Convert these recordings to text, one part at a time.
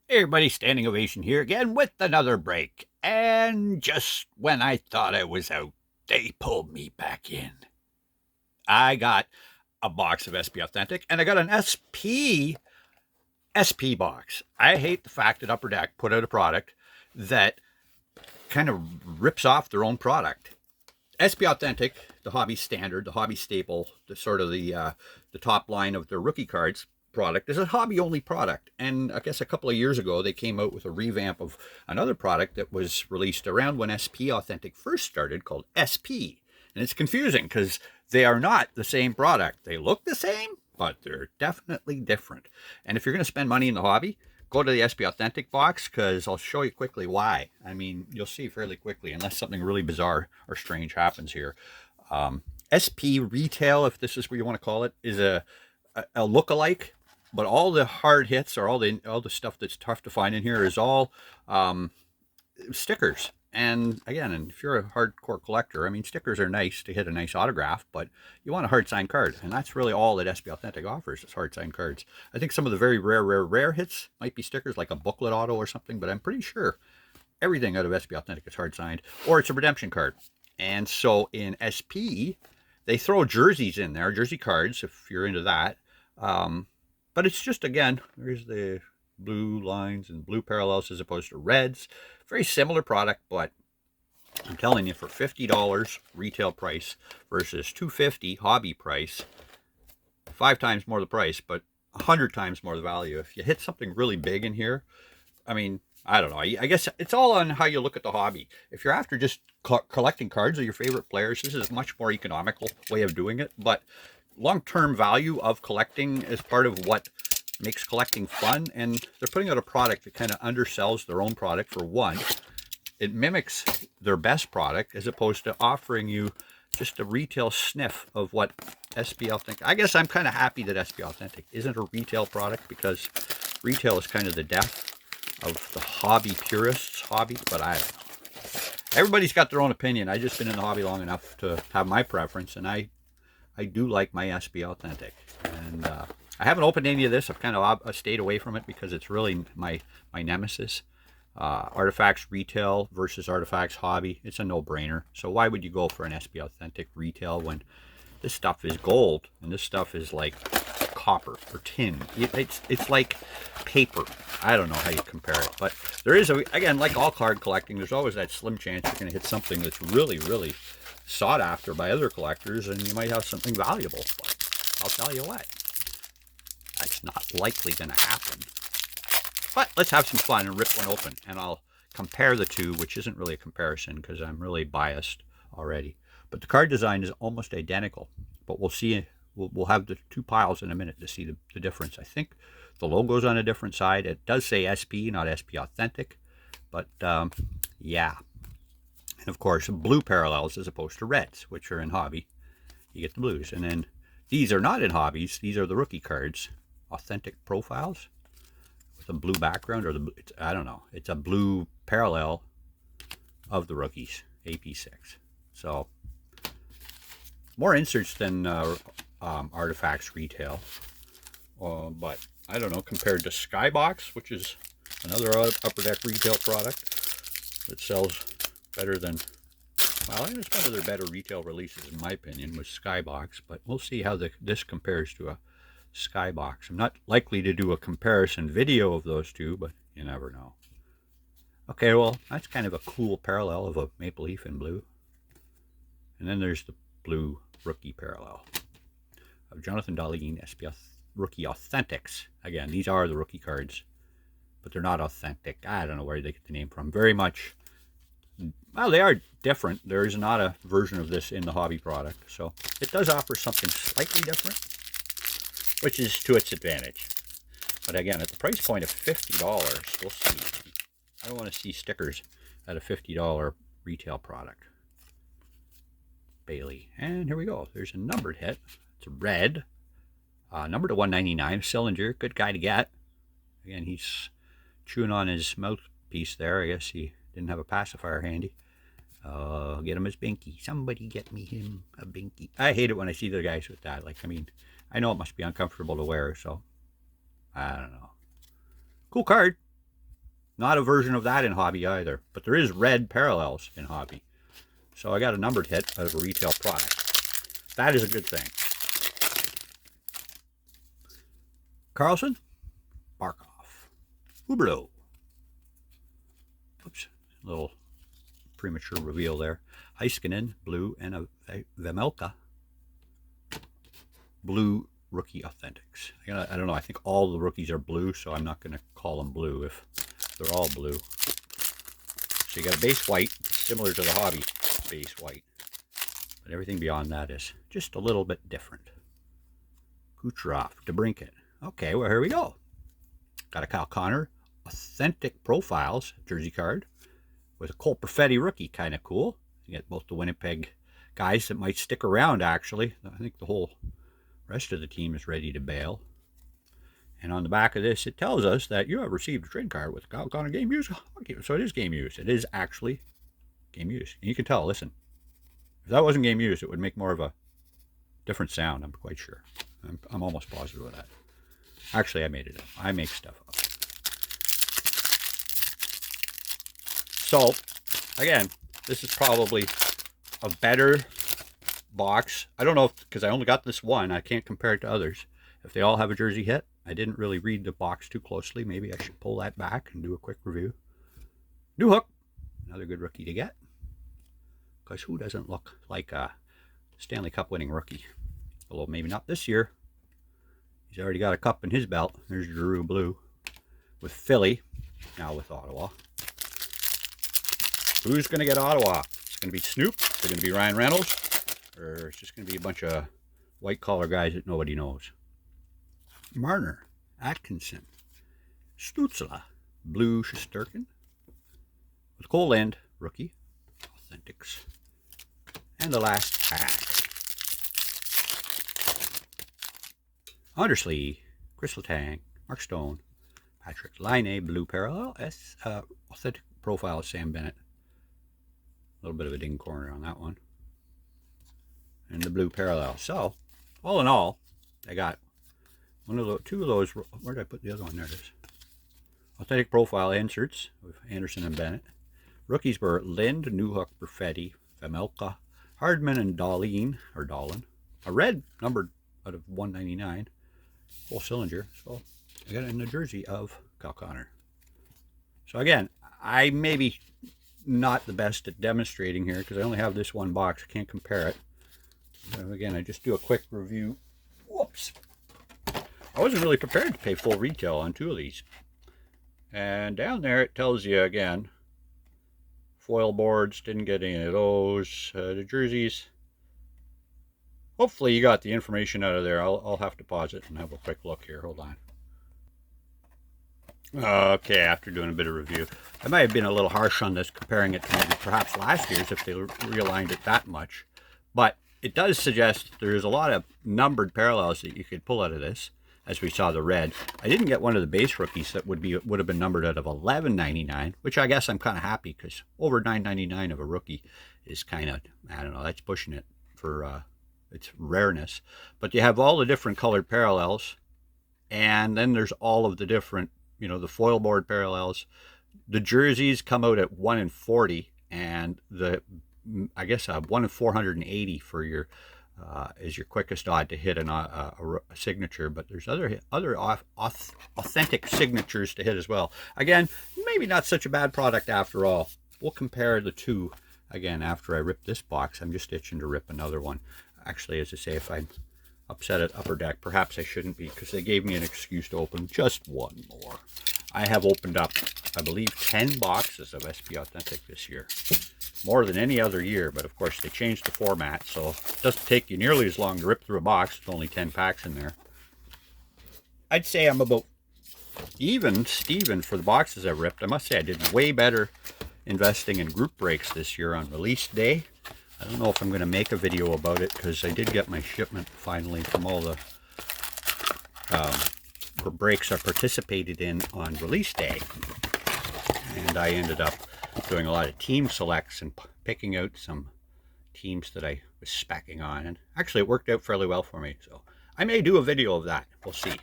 Hey everybody, standing ovation here again with another break. And just when I thought I was out, they pulled me back in. I got a box of SP Authentic and I got an SP box. I hate the fact that Upper Deck put out a product that kind of rips off their own product. SP Authentic, the hobby standard, the hobby staple, the sort of the top line of their rookie cards product is a hobby only product. And I guess a couple of years ago they came out with a revamp of another product that was released around when SP Authentic first started called SP. And it's confusing because they are not the same product. They look the same, but they're definitely different. And if you're going to spend money in the hobby, go to the SPAuthentic box because I'll show you quickly why. I mean, you'll see fairly quickly, unless something really bizarre or strange happens here. SP retail, if this is what you want to call it, is a look-alike, but all the hard hits or all the stuff that's tough to find in here is all stickers. And again, and if you're a hardcore collector, I mean, stickers are nice to hit a nice autograph, but you want a hard signed card, and that's really all that SPAuthentic offers is hard signed cards. I think some of the very rare hits might be stickers, like a booklet auto or something, but I'm pretty sure everything out of SPAuthentic is hard signed, or it's a redemption card. And so in SP, they throw jerseys in there, jersey cards, if you're into that. But it's just, again, there's the blue lines and blue parallels as opposed to reds. Very similar product, but I'm telling you, for $50 retail price versus $250 hobby price, 5 times more the price, but 100 times more the value. If you hit something really big in here, I mean, I don't know. I guess it's all on how you look at the hobby. If you're after just collecting cards of your favorite players, this is a much more economical way of doing it. But long-term value of collecting is part of what makes collecting fun, and they're putting out a product that kind of undersells their own product. For one, it mimics their best product as opposed to offering you just a retail sniff of what SPAuthentic. I guess I'm kind of happy that SPAuthentic isn't a retail product, because retail is kind of the death of the hobby purists hobby. But I don't know, everybody's got their own opinion. I just been in the hobby long enough to have my preference, and I do like my SPAuthentic. And I haven't opened any of this. I've kind of stayed away from it because it's really my nemesis. Artifacts retail versus Artifacts hobby. It's a no-brainer. So why would you go for an SPAuthentic retail when this stuff is gold and this stuff is like copper or tin? It's like paper. I don't know how you compare it, but there is again, like all card collecting, there's always that slim chance you're going to hit something that's really sought after by other collectors, and you might have something valuable. But I'll tell you what, that's not likely going to happen. But let's have some fun and rip one open, and I'll compare the two, which isn't really a comparison because I'm really biased already. But the card design is almost identical. But we'll see. We'll have the two piles in a minute to see the difference. I think the logo's on a different side. It does say SP, not SPAuthentic. But yeah. And of course, blue parallels as opposed to reds, which are in hobby. You get the blues. And then these are not in hobbies. These are the rookie cards. Authentic profiles with a blue background, or I don't know. It's a blue parallel of the rookies, AP6. So more inserts than Artifacts retail. But I don't know, compared to Skybox, which is another Upper Deck retail product that sells better than, well, I think it's one of their better retail releases in my opinion, was Skybox. But we'll see how this compares to a Skybox. I'm not likely to do a comparison video of those two, but you never know. Okay, well, that's kind of a cool parallel of a maple leaf in blue. And then there's the blue rookie parallel of Jonathan Dahlin, SP Rookie Authentics. Again, these are the rookie cards, but they're not authentic. I don't know where they get the name from. Very much, well, they are different. There is not a version of this in the hobby product, so it does offer something slightly different, which is to its advantage. But again, at the price point of $50, we'll see. I don't want to see stickers at a $50 retail product. Bailey. And here we go. There's a numbered hit. It's a red. Number to 199. Sillinger. Good guy to get. Again, he's chewing on his mouthpiece there. I guess he didn't have a pacifier handy. Get him his binky. Somebody get me him a binky. I hate it when I see the guys with that. Like, I mean, I know it must be uncomfortable to wear, so I don't know. Cool card. Not a version of that in hobby either, but there is red parallels in hobby. So I got a numbered hit out of a retail product. That is a good thing. Carlson, Barkov, Huberlo. Oops, a little premature reveal there. Heiskanen, blue, and a Vemelka, blue rookie authentics. I don't know, I think all the rookies are blue, so I'm not going to call them blue if they're all blue. So you got a base white, similar to the hobby base white. But everything beyond that is just a little bit different. Kucherov, DeBrincat. Okay, well, here we go. Got a Kyle Connor authentic profiles jersey card with a Cole Perfetti rookie. Kind of cool. You get both the Winnipeg guys that might stick around, actually. I think the whole rest of the team is ready to bail. And on the back of this, it tells us that you have received a trade card with Kyle Connor game use. So it is game use. It is actually game use. And you can tell, listen, if that wasn't game use, it would make more of a different sound, I'm quite sure. I'm almost positive of that. Actually, I made it up. I make stuff up. So, again, this is probably a better box. I don't know, because I only got this one. I can't compare it to others. If they all have a jersey hit, I didn't really read the box too closely. Maybe I should pull that back and do a quick review. New Hook, another good rookie to get. Because who doesn't look like a Stanley Cup winning rookie? Although maybe not this year. He's already got a cup in his belt. There's Giroux blue with Philly, now with Ottawa. Who's going to get Ottawa? It's going to be Snoop. It's going to be Ryan Reynolds. Or it's just going to be a bunch of white-collar guys that nobody knows. Marner, Atkinson, Stützle, blue Shesterkin, with Cole Lind, rookie, authentics, and the last pack. Underslee, Crystal Tang, Mark Stone, Patrick Laine, blue parallel, authentic profile of Sam Bennett. A little bit of a ding corner on that one. And the blue parallel. So, all in all, I got two of those. Where did I put the other one? There it is. Authentic profile inserts with Anderson and Bennett. Rookies were Lind, Newhook, Perfetti, Vemelka, Hardman, and Dahlin. A red numbered out of 199. Full cylinder. So I got it in the jersey of Kyle Connor. So again, I maybe not the best at demonstrating here because I only have this one box. I can't compare it. So again, I just do a quick review. Whoops. I wasn't really prepared to pay full retail on two of these. And down there it tells you again, foil boards, didn't get any of those. The jerseys. Hopefully you got the information out of there. I'll have to pause it and have a quick look here. Hold on. Okay, after doing a bit of review. I might have been a little harsh on this, comparing it to maybe perhaps last year's if they realigned it that much. But it does suggest there's a lot of numbered parallels that you could pull out of this, as we saw the red. I didn't get one of the base rookies that would have been numbered out of $11.99, which I guess I'm kind of happy because over $9.99 of a rookie is kind of, I don't know, that's pushing it for its rareness. But you have all the different colored parallels, and then there's all of the different, the foil board parallels. The jerseys come out at 1 in 40, and I guess 1 in 480 for your is your quickest odd to hit a signature, but there's other authentic signatures to hit as well. Again, maybe not such a bad product after all. We'll compare the two again after I rip this box. I'm just itching to rip another one. Actually, as I say, if I'm upset at Upper Deck, perhaps I shouldn't be, because they gave me an excuse to open just one more. I have opened up, I believe, 10 boxes of SPAuthentic this year. More than any other year, but of course they changed the format, so it doesn't take you nearly as long to rip through a box. It's only 10 packs in there. I'd say I'm about Steven for the boxes I've ripped. I must say I did way better investing in group breaks this year on release day. I don't know if I'm going to make a video about it because I did get my shipment finally from all the breaks I participated in on release day. And I ended up doing a lot of team selects and picking out some teams that I was speccing on. And actually it worked out fairly well for me. So I may do a video of that. We'll see.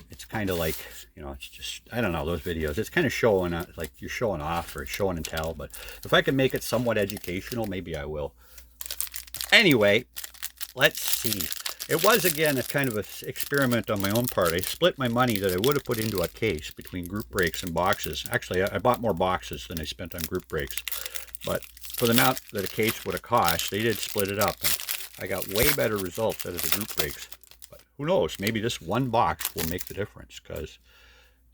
it's kind of like, you know, it's just, I don't know, those videos, it's kind of showing, like you're showing off or showing and tell, but if I can make it somewhat educational, maybe I will. Anyway, let's see. It was, again, a kind of an experiment on my own part. I split my money that I would have put into a case between group breaks and boxes. Actually, I bought more boxes than I spent on group breaks. But for the amount that a case would have cost, they did split it up. And I got way better results out of the group breaks. But who knows? Maybe this one box will make the difference, because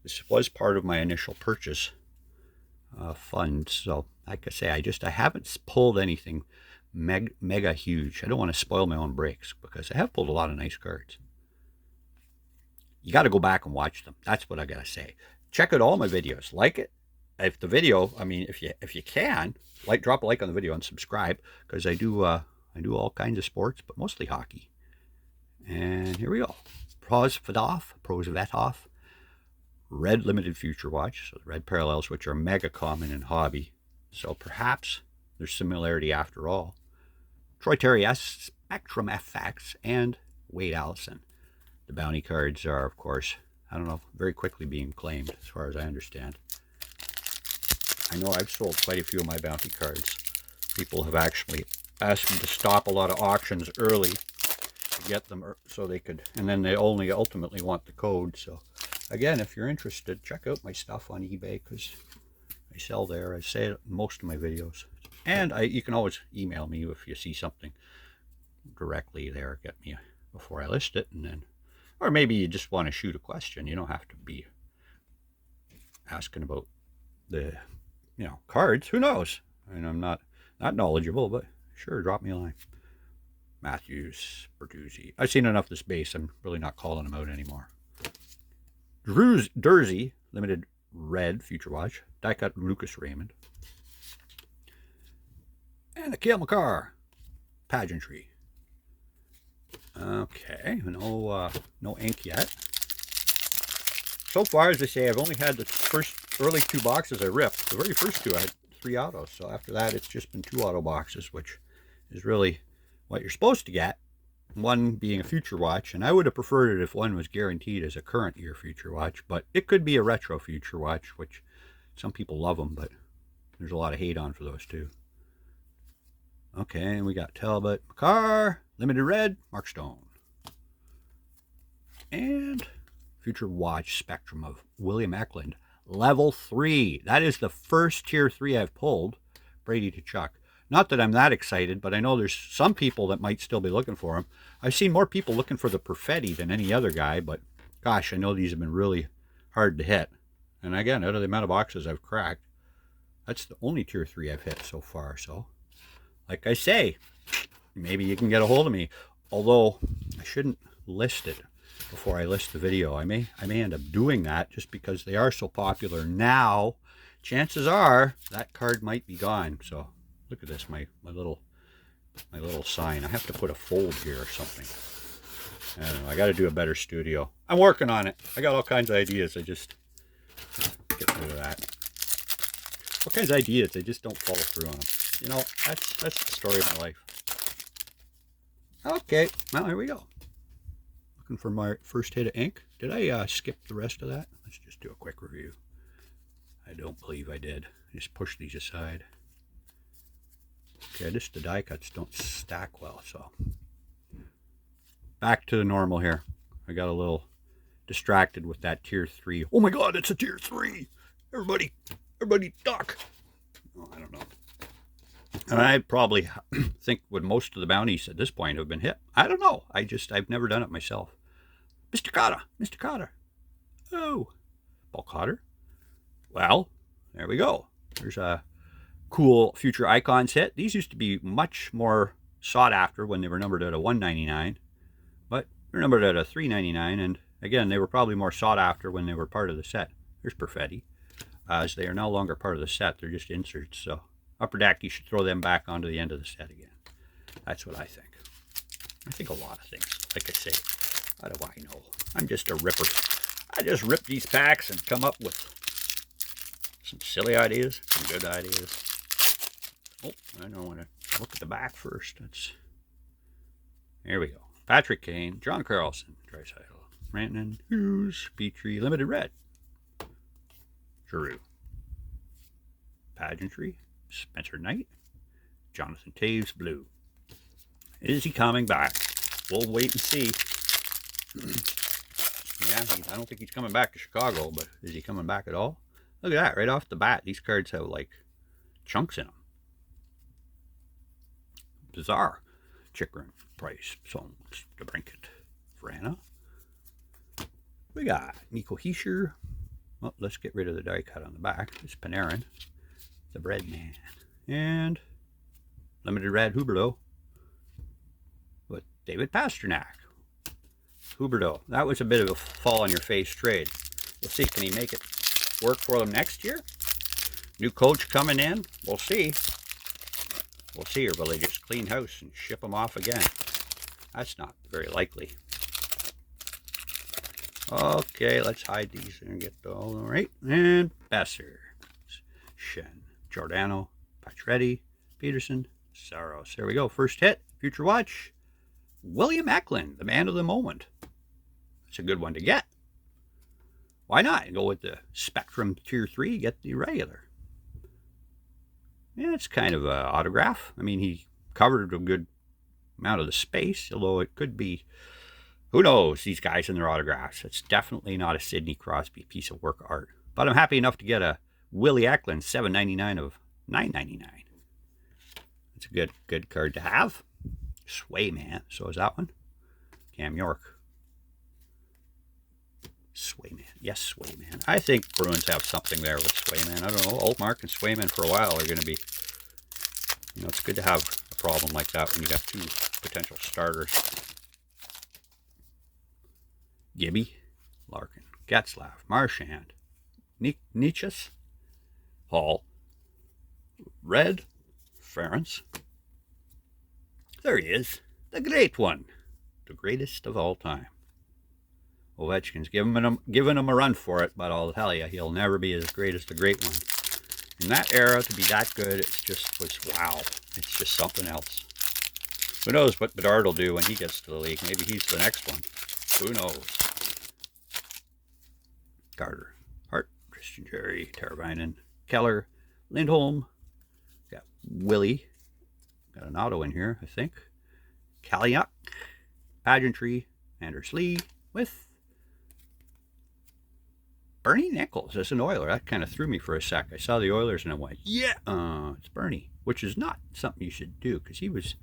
this was part of my initial purchase fund. So, like I say, I haven't pulled anything mega huge. I don't want to spoil my own breaks, because I have pulled a lot of nice cards. You got to go back and watch them. That's what I got to say. Check out all my videos. Like it. If the video, I mean, if you can, drop a like on the video and subscribe, because I do all kinds of sports, but mostly hockey. And here we go. Prosvetov, red limited future watch. So the red parallels, which are mega common in hobby. So perhaps there's similarity after all. Troy Terry S, Spectrum FX, and Wade Allison. The bounty cards are, of course, I don't know, very quickly being claimed, as far as I understand. I know I've sold quite a few of my bounty cards. People have actually asked me to stop a lot of auctions early to get them so they could, and then they only ultimately want the code. So, again, if you're interested, check out my stuff on eBay, because I sell there. I say it in most of my videos. And you can always email me if you see something directly there. Get me before I list it, and then, or maybe you just want to shoot a question. You don't have to be asking about the, you know, cards. Who knows? I mean, I'm not knowledgeable, but sure, drop me a line. Matthews, Bertuzzi. I've seen enough of this base. I'm really not calling them out anymore. Dursey, limited red future watch. Die cut Lucas Raymond. And a Cale Makar, pageantry. Okay, no ink yet. So far, as I say, I've only had the first early two boxes I ripped. The very first two, I had 3 autos. So after that, it's just been 2 auto boxes, which is really what you're supposed to get. One being a future watch, and I would have preferred it if one was guaranteed as a current year future watch, but it could be a retro future watch, which some people love them, but there's a lot of hate on for those too. Okay, and we got Talbot, Makar, limited red, Mark Stone. And future watch spectrum of William Eklund, level 3. That is the first tier 3 I've pulled. Brady to Chuck. Not that I'm that excited, but I know there's some people that might still be looking for him. I've seen more people looking for the Perfetti than any other guy, but gosh, I know these have been really hard to hit. And again, out of the amount of boxes I've cracked, that's the only tier 3 I've hit so far. So, like I say, maybe you can get a hold of me. Although I shouldn't list it before I list the video. I may end up doing that just because they are so popular now. Chances are that card might be gone. So look at this, my little sign. I have to put a fold here or something. I don't know. I got to do a better studio. I'm working on it. I got all kinds of ideas. I just get rid of that. All kinds of ideas. I just don't follow through on them. You know, that's the story of my life. Okay, well, here we go. Looking for my first hit of ink. Did I skip the rest of that? Let's just do a quick review. I don't believe I did. Just push these aside. Okay, the die cuts don't stack well, so. Back to the normal here. I got a little distracted with that tier 3. Oh my god, it's a tier 3! Everybody duck! Oh, I don't know. And I probably think with most of the bounties at this point have been hit. I don't know. I've never done it myself. Mr. Cotter. Oh, Paul Cotter. Well, there we go. There's a cool future icons hit. These used to be much more sought after when they were numbered at a $1.99, but they're numbered at a $3.99. And again, they were probably more sought after when they were part of the set. There's Perfetti. As they are no longer part of the set, they're just inserts. So upper deck, you should throw them back onto the end of the set again. That's what I think. I think a lot of things. Like I say, how do I know? I'm just a ripper. I just rip these packs and come up with some silly ideas, some good ideas. Oh, I don't want to look at the back first. Here we go. Patrick Kane, John Carlson, Draisaitl, Rantanen, Hughes, Petrie, limited red. Giroux. Pageantry, Spencer Knight, Jonathan Taves, blue. Is he coming back? We'll wait and see. Yeah, I don't think he's coming back to Chicago, but is he coming back at all? Look at that, right off the bat. These cards have like chunks in them. Bizarre. Chikrin, Price, Soames, DeBrincat, Vrana. We got Nico Hischier. Well, let's get rid of the die cut on the back. It's Panarin, the bread man. And limited red Huberdeau with David Pastrnak. Huberdeau. That was a bit of a fall on your face trade. We'll see, can he make it work for them next year? New coach coming in. We'll see. We'll see, or will they just clean house and ship them off again? That's not very likely. Okay, let's hide these and get all right. And Besser, Shen, Giordano, Pacioretty, Peterson, Saros. There we go. First hit. Future watch. William Eklund, the man of the moment. That's a good one to get. Why not? Go with the Spectrum Tier 3, get the regular. Yeah, it's kind of an autograph. I mean, he covered a good amount of the space, although it could be, who knows, these guys and their autographs. It's definitely not a Sidney Crosby piece of work art. But I'm happy enough to get a Willie Eklund, $7.99 of $9.99. It's a good card to have. Swayman, so is that one. Cam York. Swayman, yes, Swayman. I think Bruins have something there with Swayman. I don't know, Altmark and Swayman for a while are going to be, you know, it's good to have a problem like that when you got two potential starters. Gibby, Larkin, Getzlaff, Marchand, Nietzsche's, Hall, Red, Ference. There he is, the great one, the greatest of all time. Ovechkin's giving him a run for it, but I'll tell you, he'll never be as great as the great one. In that era, to be that good, it just was wow. It's just something else. Who knows what Bedard will do when he gets to the league? Maybe he's the next one. Who knows? Carter, Hart, Christian Jerry, Teravainen, Keller, Lindholm. Got Willie. Got an auto in here, I think. Kalynuk, Pageantry, Anders Lee with Bernie Nichols as an Oiler. That kind of threw me for a sec. I saw the Oilers and I went, yeah, it's Bernie, which is not something you should do because he was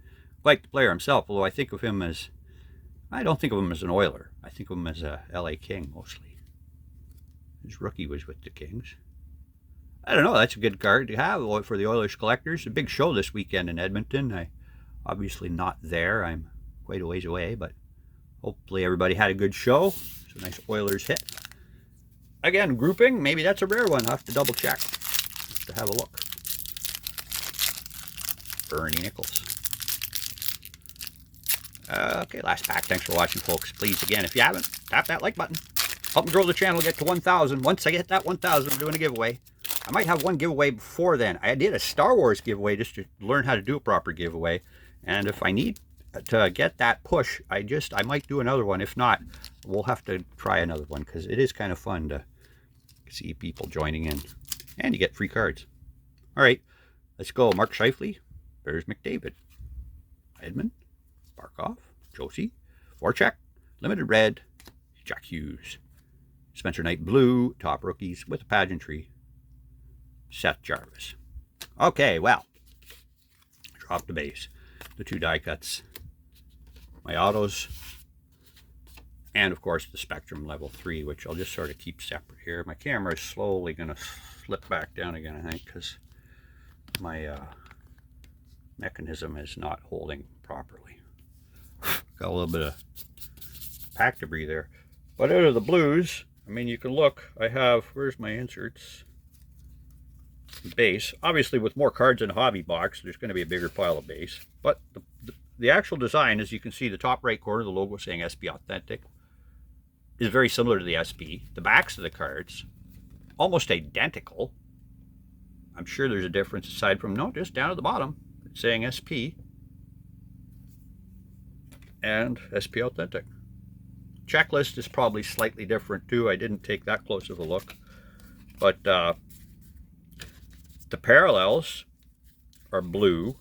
quite the player himself, although I don't think of him as an Oiler. I think of him as a LA King mostly. His rookie was with the Kings. I don't know, that's a good card to have for the Oilers collectors. A big show this weekend in Edmonton. I obviously not there. I'm quite a ways away, but hopefully everybody had a good show. It's a nice Oilers hit. Again, grouping, maybe that's a rare one. I'll have to double check just to have a look. Bernie Nichols. Okay, last pack. Thanks for watching, folks. Please, again, if you haven't, tap that like button. Help me grow the channel, get to 1,000. Once I get that 1,000, I'm doing a giveaway. I might have one giveaway before then. I did a Star Wars giveaway just to learn how to do a proper giveaway. And if I need to get that push, I might do another one. If not, we'll have to try another one because it is kind of fun to see people joining in. And you get free cards. All right, let's go. Mark Scheifele, Bears McDavid, Edmund, Barkov, Josie, Voracek, limited red, Jack Hughes, Spencer Knight blue, top rookies with a pageantry, Seth Jarvis. Okay, well, drop the base. The two die cuts, my autos, and of course the Spectrum level 3, which I'll just sort of keep separate here. My camera is slowly going to slip back down again, I think, because my mechanism is not holding properly. Got a little bit of pack debris there. But out of the blues, I mean, you can look, I have, where's my inserts? Base. Obviously, with more cards in a hobby box, there's going to be a bigger pile of base. But the actual design, as you can see, the top right corner, the logo saying SPAuthentic, is very similar to the SP. The backs of the cards, almost identical. I'm sure there's a difference aside from, no, just down at the bottom, it's saying SP and SPAuthentic. checklist is probably slightly different too. I didn't take that close of a look. But the parallels are blue,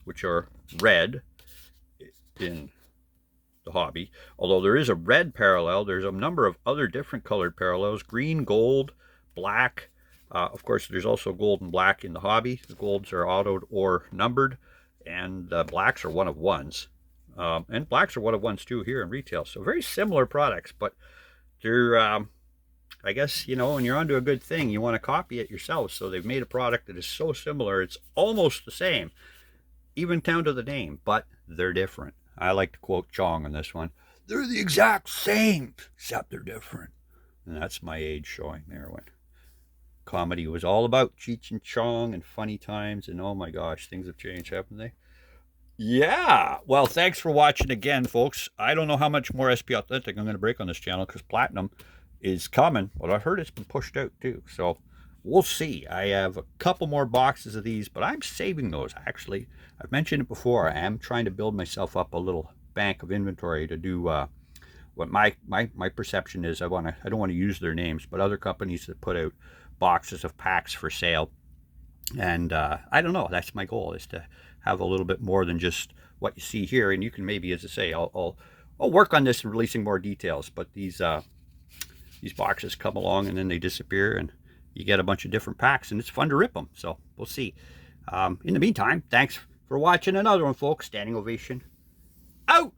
which are red in the hobby. Although there is a red parallel, there's a number of other different colored parallels: green, gold, black. Of course, there's also gold and black in the hobby. The golds are autoed or numbered, and the blacks are one of ones. And blacks are one of ones too here in retail. So very similar products, but they're, I guess, you know, when you're onto a good thing, you want to copy it yourself. So they've made a product that is so similar, it's almost the same, even down to the name, but they're different. I like to quote Chong on this one. They're the exact same, except they're different. And that's my age showing there when comedy was all about Cheech and Chong and funny times. And oh my gosh, things have changed, haven't they? Yeah. Well, thanks for watching again, folks. I don't know how much more SPAuthentic I'm going to break on this channel because Platinum is coming. But I've heard it's been pushed out too. So we'll see. I have a couple more boxes of these, but I'm saving those actually. I've mentioned it before. I am trying to build myself up a little bank of inventory to do what my perception is. I don't want to use their names, but other companies that put out boxes of packs for sale. And I don't know. That's my goal, is to have a little bit more than just what you see here. And you can maybe, as I say, I'll work on this and releasing more details. But these boxes come along and then they disappear, and you get a bunch of different packs, and it's fun to rip them. So we'll see. In the meantime, thanks for watching another one, folks. Standing ovation out.